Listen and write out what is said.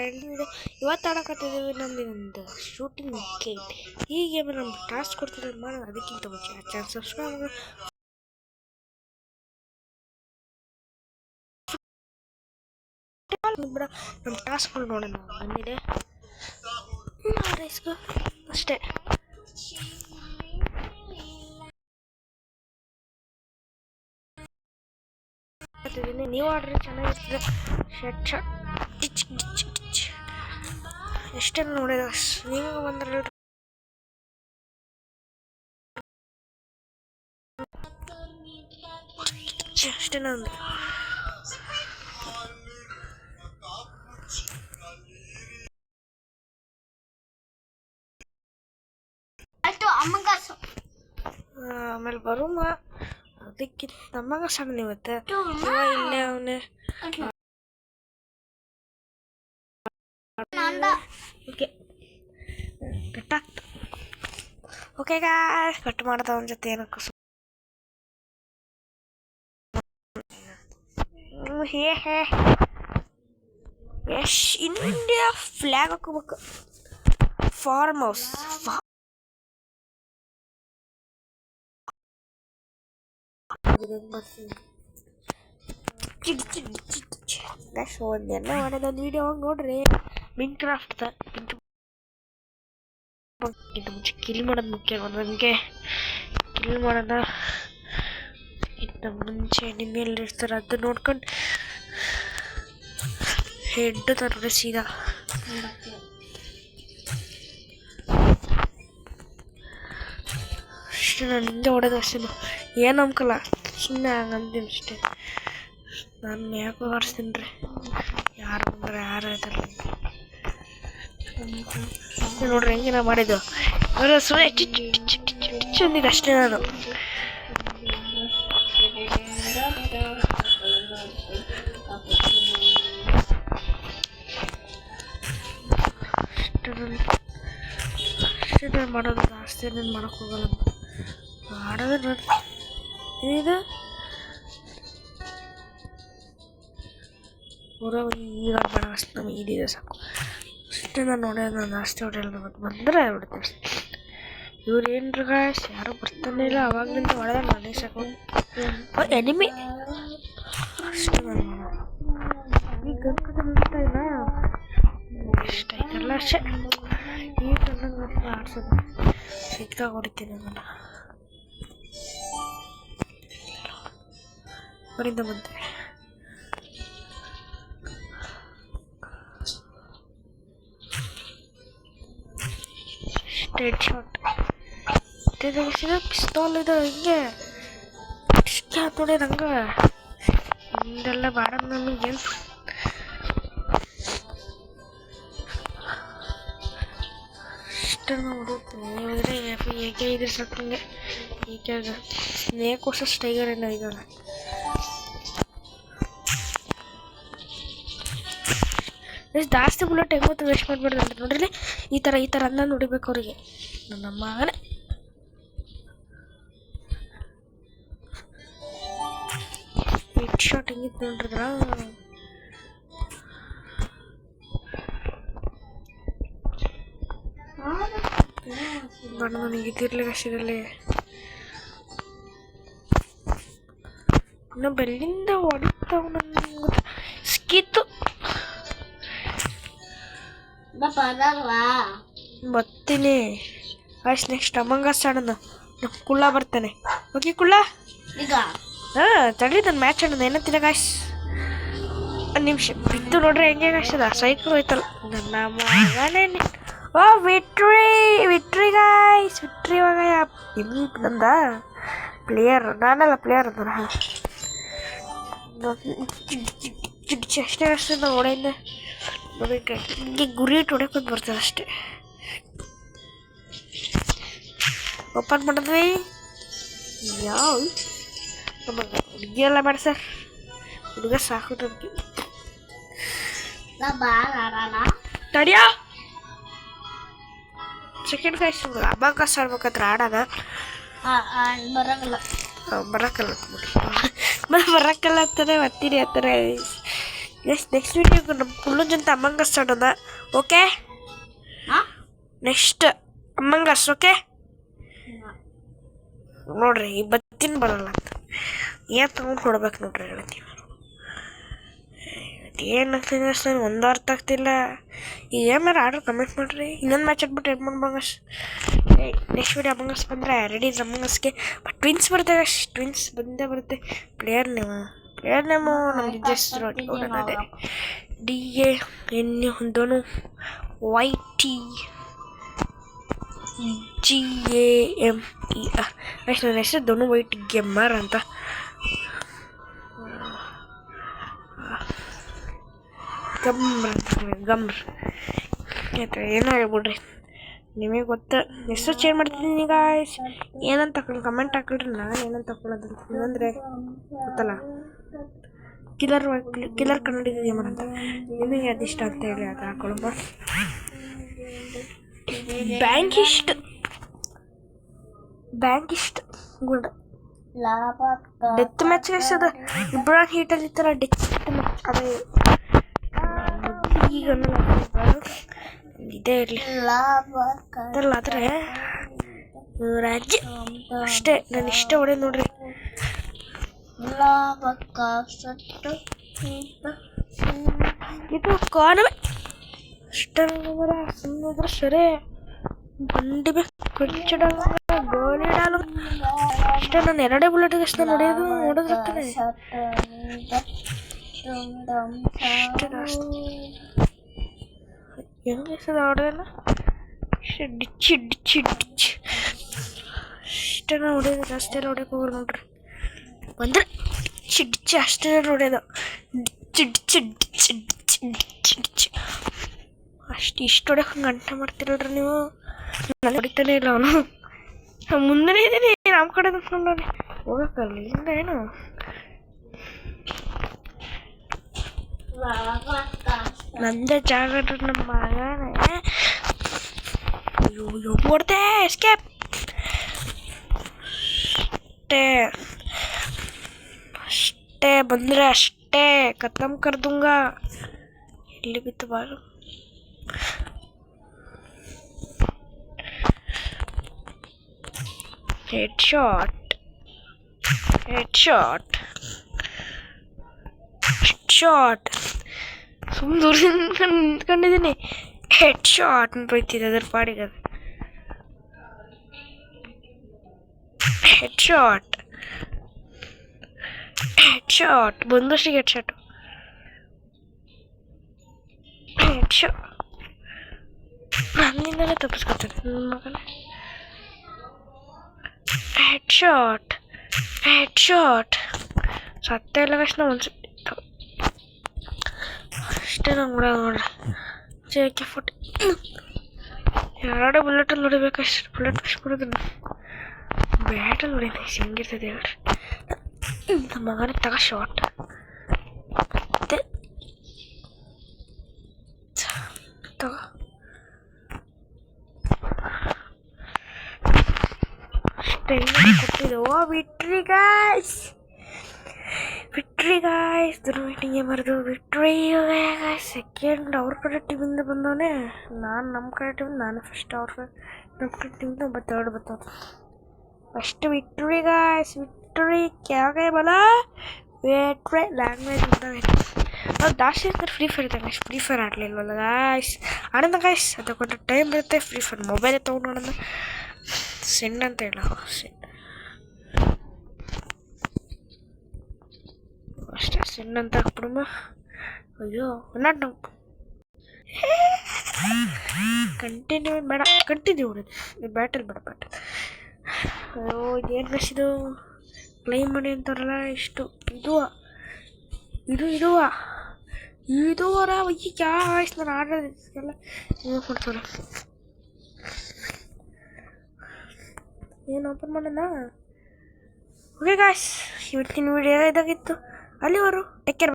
Video ಇವತ್ತು ಆಡಕತ್ತಿದ್ದೀವಿ ನಮ್ಮದು shooting game. ಈ ಗೇಮ್ ನಮ್ಗೆ ಟಾಸ್ಕ್ ಕೊಡ್ತಿರೋದು ಮಾಡೋದು. ಅದಕ್ಕಿಂತ ಮುಂಚೆ ಆ ಚಾನಲ್ ಸಬ್ಸ್ಕ್ರೈಬ್ ಬಿಡ. ನಮ್ಮ ಟಾಸ್ಕ್ಗಳು ನೋಡೋಣ ಬಂದಿದೆ ಅಷ್ಟೇ. ನೀವು ಆಡ್ರಿ ಚೆನ್ನಾಗಿರ್ತದೆ. ಎಷ್ಟೆಲ್ಲ ನೋಡಿದ ನೀವು ಬಂದ್ರೆ ಅಷ್ಟೇ. ನಂದು ಆಮೇಲೆ ಬರುಮ ಅದಕ್ಕಿಂತ ನಮ್ಮಗ ಸಣ್ಣ ಇವತ್ತು ಇಲ್ಲೇ ಅವನೇ ಕಟ್ಟಾಗ್ತ. ಓಕೆ ಗಾಯ್ಸ್, ಕಟ್ ಮಾಡ್ದ ಅವನ ಜೊತೆ ಏನಕ್ಕೂ ಯಶ್ ಇಂಡಿಯಾ ಫ್ಲಾಗ್ ಹಾಕೋಬೇಕು. ಫಾರ್ಮ್ ಹೌಸ್ ಒಂದೆಲ್ಲ ಮಾಡೋದೊಂದು ವಿಡಿಯೋ ಹೋಗಿ ನೋಡ್ರಿ. ಮಿನ್ ಕ್ರಾಫ್ಟ್ ಮುಂಚೆ ಕಿಲ್ ಮಾಡೋದು ಮುಖ್ಯ. ನಮಗೆ ಕಿಲ್ ಮಾಡೋದ ಇನ್ನು ಮುಂಚೆ ನಿಮ್ಮೆಲ್ಲಿ ಇರ್ತಾರೆ ಅದು ನೋಡ್ಕೊಂಡು ಹೆಡ್ ತರ್ರೆ ಸೀದಾ. ಅಷ್ಟೇ, ನಾನು ಹಿಂದೆ ಹೊಡೆದು ಅಷ್ಟೇ. ಏನು ಅಂಕಲ್ಲ, ಸುಮ್ಮನೆ ಹಂಗಂತೀನಿ ಅಷ್ಟೇ. ನಾನು ಯಾಕೋ ಹೊರಿಸ್ತೀನಿ ರೀ. ಯಾರು ಬಂದರೆ ಯಾರು ಇದ್ದಾರೆ ನೋಡ್ರಿ ಹೆಂಗೆ ನಾ ಮಾಡಿದ್ದು. ಸುಮ್ಮನೆ ಚಂದಿದ್ದು ಅಷ್ಟೇ. ನಾನು ಅಷ್ಟೇ ಮಾಡೋದು, ಜಾಸ್ತಿ ಏನೇನು ಮಾಡೋಕ್ಕೆ ಹೋಗಲ್ಲ. ಆಡೋದು ನೋಡಿ ಇದು ಪೂರ ಈಗ ಬೇಡ ಅಷ್ಟು. ನಮಗೆ ಇದಿದೆ ಸಾಕು ಅಷ್ಟೇ. ನಾನು ನೋಡೋದು, ನಾನು ಜಾಸ್ತಿ ಹೊಡೆಯಲ್ಲ. ಮತ್ತು ಬಂದರೆ ಹೊಡಿತೀನಿ. ಇವ್ರು ಏನ್ರ ಗಾಯ್ಸ್ ಯಾರು ಬರ್ತಾನೆ ಇಲ್ಲ. ಅವಾಗಲಿಂದ ಹೊಡೆದ ನಾನೇ ಸಾಕು ಎನಿಮಿ ಅಷ್ಟೇ. ನಾನು ಮಾಡೋದು ಈಗ ಗಂಟೆ ಇಲ್ಲ ಇಷ್ಟ ಐತಲ್ಲ ಅಷ್ಟೇ. ಈಗ ನನ್ನ ಆಡ್ಸೋದು ಸಿಕ್ಕಾಗ ಹೊಡಿತೀನಿ. ನಾನು ಅವರಿಂದ ಬಂದೆ ಸ್ಟ್ರೇಟ್ ಶಾಟ್ ಪಿಸ್ತೂಲ್ ಇದು ಹಿಂಗೆ ಇಷ್ಟ ನೋಡಿ ನಂಗೆ. ಹಿಂದೆಲ್ಲ ಬಾಡ ನಮಗೇನು ಇಷ್ಟ ನೋಡುತ್ತೆ. ಏಕೆ ಇದ್ರೆ ಸಾಕು ನನಗೆ. ಏಕೆ ಸ್ನೇಕ್ ವರ್ಷ ಟೈಗರ್ ಏನೋ ಇದ್ದಾನೆ. ಜಾಸ್ತಿ ಬುಲೆಟ್ ಹೆಂಗೊತ್ತು ವೇಸ್ಟ್ ಮಾಡಬಾರ್ದು ಅಂತ ನೋಡ್ರಿ. ಈ ಥರ ಅನ್ನ ನೋಡಿಬೇಕು ಅವರಿಗೆ. ನನ್ನ ಮಗನೇ ಹೆಡ್ ಶಾಟ್ ಹೆಂಗಿತ್ತು ನೋಡ್ರಿದ್ರ. ಬಣ್ಣ ನನಗೆ ಇದಿರ್ಲಿಕ್ಕೆ ಅಷ್ಟಿರಲಿ. ಇನ್ನು ಬೆಲ್ಲಿಂದ ಹೊಡಿತಾವ ನಂಗೆ ಸ್ಕಿತ್ತು. ಬರ್ತೀನಿ ಆಯ್ತು. ನೆಕ್ಸ್ಟ್ ಅಮಂಗಸ್ ಆಡೋಣ. ಕುಳ್ಳ ಬರ್ತಾನೆ. ಓಕೆ ಕುಳ್ಳ ಹಾಂ ತಡ್ರಿ, ನನ್ನ ಮ್ಯಾಚ್ ಆಡೋಣ. ಏನಂತಿಲ್ಲ ಗಾಯ್ಸ್, ಒಂದು ನಿಮಿಷ ಬಿದ್ದು ನೋಡ್ರಿ ಹೆಂಗೆ ಕಾಯ್ತದ. ಸೈಕಲ್ ಹೋಯ್ತಲ್ಲ ನನ್ನ ಮಗನೇ. ಓ ವಿಟ್ರಿ ಗಾಯ್ಸ್, ವಿಟ್ರಿ ಇವಾಗ ನಂದ ಪ್ಲೇಯರ್. ನಾನಲ್ಲ ಪ್ಲೇಯರ್ ಅಂದ. ಅಷ್ಟೇ ನಾವು ಹೊಡೆಯಿಂದ ಹಿಂಗೆ ಗುರಿ ಇಟ್ಟು ಹೊಡ್ಕೊಂಡು ಬರ್ತದೆ ಅಷ್ಟೇ. ಓಪನ್ ಮಾಡಿದ್ವಿ. ಯಾವ ನಮಗೆ ಹುಡುಗಿ ಎಲ್ಲ ಬೇಡ ಸರ್, ಹುಡುಗ ಸಾಕು ನಮಗೆ. ತಡಿಯ ಸೆಕೆಂಡ್ ಗಾಯ್ಸ್ ಅಬಾಕಸ್ ಆಡ್ಬೇಕಂದ್ರೆ ಆಡೋಣ. ಬರೋಕ್ಕಲ್ಲ ಅಂತಾನೆ ಬರ್ತೀನಿ ಅಂತಾರೆ. ನೆಕ್ಸ್ಟ್ ವಿಡಿಯೋ ನಮ್ಮ ಕುಳ್ಳನ್ ಜೊತೆ ಅಮ್ಮಂಗ ಸ್ಟಾರ್ಟ್ ಅದ. Okay, next Among Us. ಓಕೆ ನೋಡ್ರಿ, ಈ ಬತ್ತಿನ ಬರಲ್ಲ ಅಂತ ಏನು ತಗೊಂಡು ಕೊಡ್ಬೇಕು ನೋಡ್ರಿ. ಹೇಳ್ತೀನಿ ಏನಾಗ್ತಿದೆ ಅಷ್ಟು ನನಗೆ ಒಂದು ಅರ್ಥ ಆಗ್ತಿಲ್ಲ. ಈಗ ಏನಾರು ಆರ್ಡ್ರ್ ಕಮೆಂಟ್ ಮಾಡಿರಿ. ಇನ್ನೊಂದು ಮ್ಯಾಚ್ ಆಡ್ಬಿಟ್ಟು ಏನು ಮಾಡ್ಬಂಗಸ್. ನೆಕ್ಸ್ಟ್ ವಿಡಿಯೋ ಅಮಂಗಸ್ ಬಂದರೆ ರೆಡಿ ಅಮಂಗಸ್ಗೆ. ಬಟ್ ಟ್ವಿನ್ಸ್ ಬರುತ್ತೆ, ಟ್ವಿನ್ಸ್ ಬಂದೇ ಬರುತ್ತೆ. ಪ್ಲೇಯರ್ ನೇಮು ನಮ್ಗೆ ಜಸ್ಟ್ ಅದೇ DANU ಧನು YTGAMER. ನನ್ನ ಹೆಸರು ಧನು ವೈಟ್ ಗೇಮರ್ ಅಂತ. ಗಮ್ರ್ ಆಯ್ತು, ಏನೋ ಹೇಳ್ಬಿಡ್ರಿ, ನಿಮಗೆ ಗೊತ್ತ. ಹೆಸರು ಚೇಂಜ್ ಮಾಡ್ತಿದ್ದೀನಿ ಗಾಯ್ಸ್. ಏನಂತ ಕಮೆಂಟ್ ಹಾಕಿಡ್ರಿ, ನಾನು ಏನಂತ ಹಾಕೊಳ್ಳೋದು ಅಂದರೆ ಗೊತ್ತಲ್ಲ. ಕಿಲ್ಲರ್ ಕನ್ನಡಿಗ ಗೇಮರ್ ಅಂತ. ನಿಮಗೆ ಅದಿಷ್ಟ ಅಂತ ಹೇಳಿ ಅದು ಹಾಕೊಳ್ಳೋಣ. ಬ್ಯಾಂಕಿಸ್ಟ್ ಗುಡ್ ಡೆತ್ ಮ್ಯಾಚ್ ಅದು ಇಬ್ರಾನ್ ಹೀಟಲ್ಲಿ ಇರ್ತಾರ. ಡೆತ್ ಮ್ಯಾಚ್ ಅದೇ ಈಗ ಇದೇ ಇರಲಿ ಅದಲ್ಲ. ಆದರೆ ರಾಜ್ಯ ಅಷ್ಟೇ ನಾನು ಇಷ್ಟ ಹೊಡೆದು ನೋಡ್ರಿ. ಇದು ಕಾಣವೆ ಅಷ್ಟೇ ಸುಮ್ಮನೆ ಸರಿ ಬಂಡಿ ಕೊಂಚಡ ಗೋಲಿಡಲು ಅಷ್ಟೇ. ನಾನು ಎರಡೇ ಬುಲೆಟ್ ಅಷ್ಟೇ ನೋಡೋದಿರ್ತಾನೆ ಅಷ್ಟೇ. ಹೆಂಗೆ ಹೊಡೆದಲ್ಲ ಡಿಚ್ಚಿ ಅಷ್ಟೇ. ನಾವು ಹೊಡೆಯೋದು ಜಾಸ್ತಿ ಎಲ್ಲ ಹೊಡೆಯಕ್ಕೆ ಹೋಗೋದು ನೋಡ್ರಿ. ಬಂದರೆ ಡಿಚ್ಚಿ ಅಷ್ಟೇ ಹೊಡೆಯೋದು. ಡಿಚ್ಚಿ ಅಷ್ಟು ಇಷ್ಟು ಹೊಡೆಯಕ್ಕೆ ಹಂಗೆ ಗಂಟೆ ಮಾಡ್ತಿರಲ್ರಿ ನೀವು. ನಾನು ಹೊಡಿತಾನೆ ಇಲ್ಲ ಅವನು. ಮುಂದೆ ಇದ್ದೀನಿ, ನಮ್ಮ ಕಡೆ ನಿಂತ್ಕೊಂಡವ್ರಿ. ಹೋಗಕ್ಕಲ್ಲ ಇಲ್ಲಿಂದ ಏನು. ನಂದೇ ಜಾಗ ನಮ್ಮ ಮಗನೇ. ಅಯ್ಯೋ ಹೊಡ್ದೆ ಎಸ್ಕೇಪ್ ಅಷ್ಟೇ ಬಂದರೆ ಅಷ್ಟೇ ಖತಮ್ ಕರ್ದುಂಗ. ಎಲ್ಲಿ ಬಿತ್ತು ಬಾರು. ಹೆಡ್ ಶಾಟ್ ಸುಮ್ಮನೆ ದೂರದಿಂದ ನಿಂತ್ಕೊಂಡಿದ್ದೀನಿ. ಹೆಡ್ ಶಾಟ್ ಅಂತ ಹೋಯ್ತಿದೆ ಅದ್ರ ಪಾಡಿಗೆ. ಅದು ಹೆಡ್ ಶಾಟ್ ಬಂದಷ್ಟಿಗೆ ಹೆಡ್ ಶಾಟ್ ನನ್ನಿಂದಲೇ ತಪ್ಪಿಸ್ಕೊತಾನೆ ನನ್ನ ಮಗನೇ. ಹೆಡ್ ಶಾಟ್ ಸತ್ತ ಎಲ್ಲ ಕಷ್ಟ ಒಂದ್ಸತಿ ಅಷ್ಟೇ. ನಂಗೆ ನೋಡ್ರಿ JK 40 ಎರಡೇ ಬುಲೆಟಲ್ಲಿ ಹೊಡಿಬೇಕಷ್ಟು. ಬುಲೆಟ್ ಫಸ್ಟ್ ಬಿಡೋದು ಬ್ಯಾಟಲ್ಲಿ ಹೊಡಿದೆ ಹಿಂಗಿರ್ತದೆ ಹೇಳ್ರಿ. ನಮ್ಮ ಮಗನ ತಗ ಶಾಟ್ ತಗೋ ಅಷ್ಟೇ ಕೊಟ್ಟಿದ್ದು. ವಿಟ್ರಿ ಗಾಯ್ಸ್ ದುರ್ವೈಟಿಂಗ್ ಮರೆದು ವಿಟ್ರಿ ಸೆಕೆಂಡ್ ಅವ್ರ ಕಡೆ ಟೀಮಿಂದ ಬಂದವನೇ. ನಾನು ನಮ್ಮ ಕಡೆ ಟೀಮ್, ನಾನು ಫಸ್ಟ್ ಅವ್ರ ಕಡೆ ನಮ್ಮ ಕಡೆ ಟೀಮಿಂದ ಒಬ್ಬ ತರ್ಡ್ ಬರ್ತಾವೆ. First ವಿಟ್ರಿ guys. ವಿಟ್ರಿ ಕ್ಯಾಗೆ ಬಲ ವಿಟ್ರಿ ಲ್ಯಾಂಗ್ವೇಜ್ ಬಂದವೆ. ನಾವು ಜಾಸ್ತಿ ಇರ್ತಾರೆ ಫ್ರೀ ಫೈರ್ ಇದ್ದಾಗ. ಫ್ರೀ ಫೈರ್ ಆಡಲಿಲ್ವಲ್ಲ ಗಾಯ್ಸ್. ಆಡೋಣ ಗಾಯ್ಸ್, ಅದು ಕೊಟ್ಟರೆ ಟೈಮ್ ಬರುತ್ತೆ. ಫ್ರೀ ಫೈರ್ ಮೊಬೈಲೇ ತೊಗೊಂಡು ನೋಡೋಣ. ಸೆಂಡ್ ಅಂತ ಹೇಳ ಅಷ್ಟೇ. ಸೆಂಡ್ ಅಂತ ಹಾಕ್ಬಿಡಮ್ಮ. ಅಯ್ಯೋ ನಾಟ್ ನಾವು ಕಂಟಿನ್ಯೂ ಬೇಡ, ಕಂಟಿನ್ಯೂ ಹೊಡೆದು ಬ್ಯಾಟಲ್ ಬೇಡ. ಅಯ್ಯೋ ಇದೇನು ಬೆಳೆಸಿದು ಕ್ಲೈಮ್ ಮಾಡಿ ಅಂತಾರಲ್ಲ. ಇಷ್ಟು ಇದುವರ ಯಾಸ್ ನಾನು ಆಡೋದಿಲ್ಲ ಕೊಡ್ತಾರೆ. ಏನು ಓಪನ್ ಮಾಡೋಣ. ಓಕೆ ಗಾಯ್ಸ್, ಇವತ್ತಿನ ವಿಡಿಯೋ ಇದಾಗಿತ್ತು. ಅಲ್ಲಿವರು ಟೇಕ್ ಕೇರ್.